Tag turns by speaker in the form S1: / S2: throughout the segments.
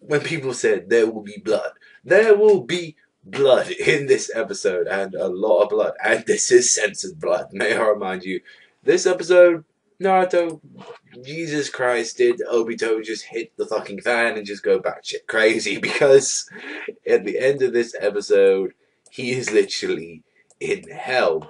S1: when people said there will be blood. There will be blood in this episode, and a lot of blood. And this is censored blood, may I remind you. This episode, Naruto, Jesus Christ, did Obito just hit the fucking fan and just go batshit crazy? Because at the end of this episode, he is literally in hell.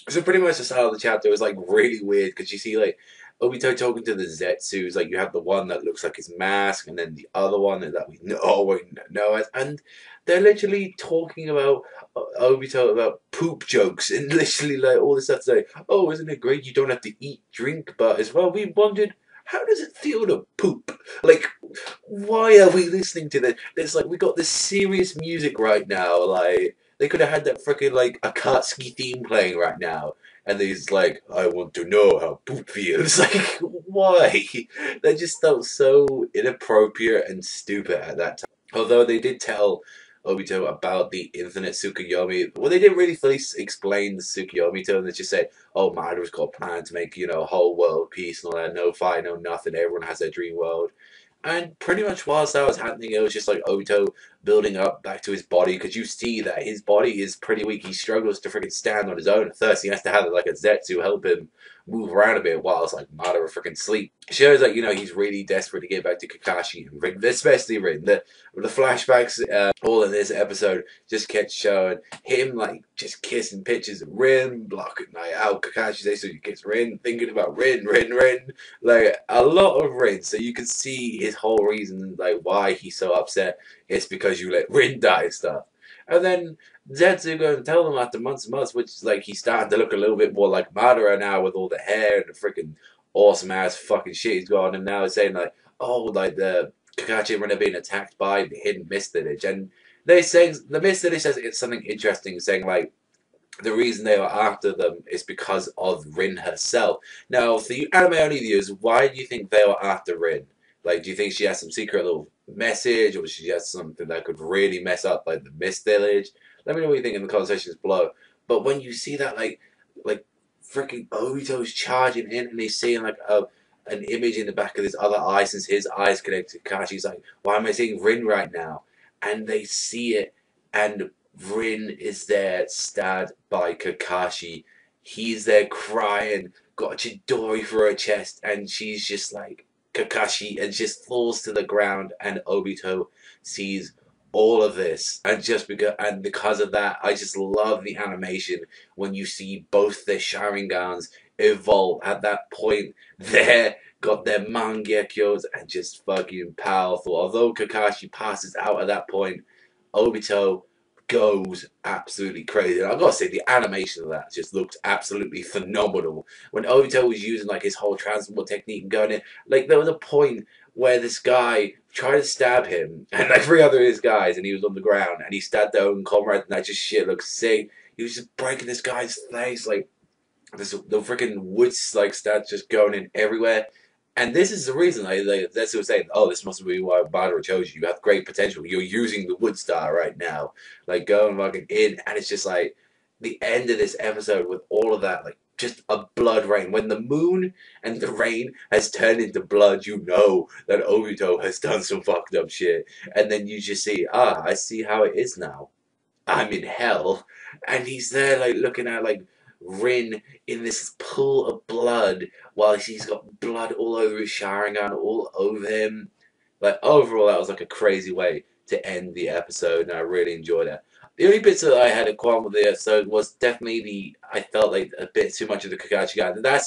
S1: So pretty much the start of the chapter was like really weird because you see like Obito talking to the Zetsus. Like you have the one that looks like his mask, and then the other one that we know as, and they're literally talking about Obito about poop jokes and literally like all this stuff. Like, oh, isn't it great? You don't have to eat, drink, but as well, we wondered, how does it feel to poop? Like, why are we listening to this? It's like we got this serious music right now. Like they could have had that freaking like Akatsuki theme playing right now. And he's like, I want to know how poop feels. Like, why? That just felt so inappropriate and stupid at that time. Although they did tell Obito about the infinite Tsukuyomi. Well, they didn't really fully explain the Tsukuyomi to him. They just said, oh, Madara's got a plan to make, a whole world peace and all that. No fight, no nothing. Everyone has their dream world. And pretty much whilst that was happening, it was just like Obito building up back to his body, because you see that his body is pretty weak. He struggles to freaking stand on his own. At first, he has to have like a Zetsu help him move around a bit whilst like Madara freaking sleep. It shows that he's really desperate to get back to Kakashi and Rin, especially Rin. The flashbacks all in this episode just kept showing him like just kissing pictures of Rin, blocking like out Kakashi says so you kiss Rin, thinking about Rin, like a lot of Rin. So you can see his whole reason like why he's so upset. It's because you let Rin die and stuff. And then Zetsu go and tell them after months and months, which is like he's starting to look a little bit more like Madara now with all the hair and the freaking awesome ass fucking shit he's got on him now. He's saying like, oh, like the Kakashi and Rin are being attacked by the hidden mist village. And they say the mist village says it's something interesting, saying like the reason they were after them is because of Rin herself. Now, for you anime only viewers, why do you think they were after Rin? Like, do you think she has some secret little message, or she has something that could really mess up like the Mist Village? Let me know what you think in the conversations below. But when you see that like freaking Obito's charging in and he's seeing like an image in the back of his other eye, since his eyes connect to Kakashi's like, why am I seeing Rin right now? And they see it, and Rin is there stabbed by Kakashi. He's there crying, got a Chidori for her chest, and she's just like Kakashi, and just falls to the ground, and Obito sees all of this, and because of that, I just love the animation when you see both their Sharingans evolve at that point. They got their Mangekyous and just fucking powerful. Although Kakashi passes out at that point, Obito goes absolutely crazy. And I've got to say, the animation of that just looked absolutely phenomenal. When Obito was using like his whole transport technique and going in, like there was a point where this guy tried to stab him and like 3 other of his guys, and he was on the ground and he stabbed their own comrade, and that just shit looked sick. He was just breaking this guy's face, like the freaking woods like stats just going in everywhere. And this is the reason, that's what saying, oh, this must be why Madara chose you. You have great potential. You're using the Wood Star right now. Like, going fucking in. And it's just like, the end of this episode with all of that, like, just a blood rain. When the moon and the rain has turned into blood, you know that Obito has done some fucked up shit. And then you just see, I see how it is now. I'm in hell. And he's there, like, looking at, like, Rin in this pool of blood while he's got blood all over his Sharingan, all over him. Like, overall, that was like a crazy way to end the episode, and I really enjoyed it. The only bits that I had a qualm with the episode was definitely I felt like a bit too much of the Kakashi guy.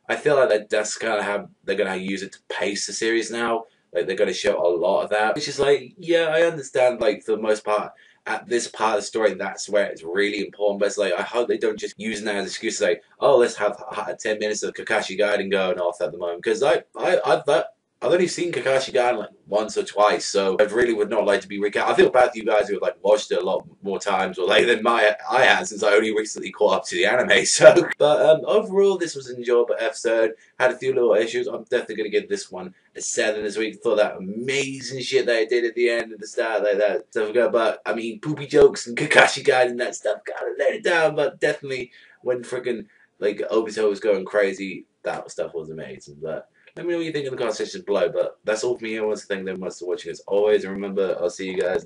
S1: I feel like that's kind of how they're gonna use it to pace the series now. Like, they're gonna show a lot of that, which is like, yeah, I understand. Like, for the most part, at this part of the story, that's where it's really important. But it's like, I hope they don't just use that as an excuse to say, oh, let's have 10 minutes of Kakashi Gaiden going off at the moment. Because I've only seen Kakashi Gaiden like once or twice, so I really would not like to be recap. I feel bad for you guys who have like watched it a lot more times or like than I have, since I only recently caught up to the anime. So, but overall, this was an enjoyable episode. Had a few little issues. I'm definitely gonna give this one a 7 this week. Thought that amazing shit that I did at the end, at the start, like that stuff. But I mean, poopy jokes and Kakashi Gaiden and that stuff kind of let it down. But definitely when freaking like Obito was going crazy, that stuff was amazing. But Let me know what you think in the comment section below. But that's all from me here. Once again, thank you very much for watching as always. And remember, I'll see you guys next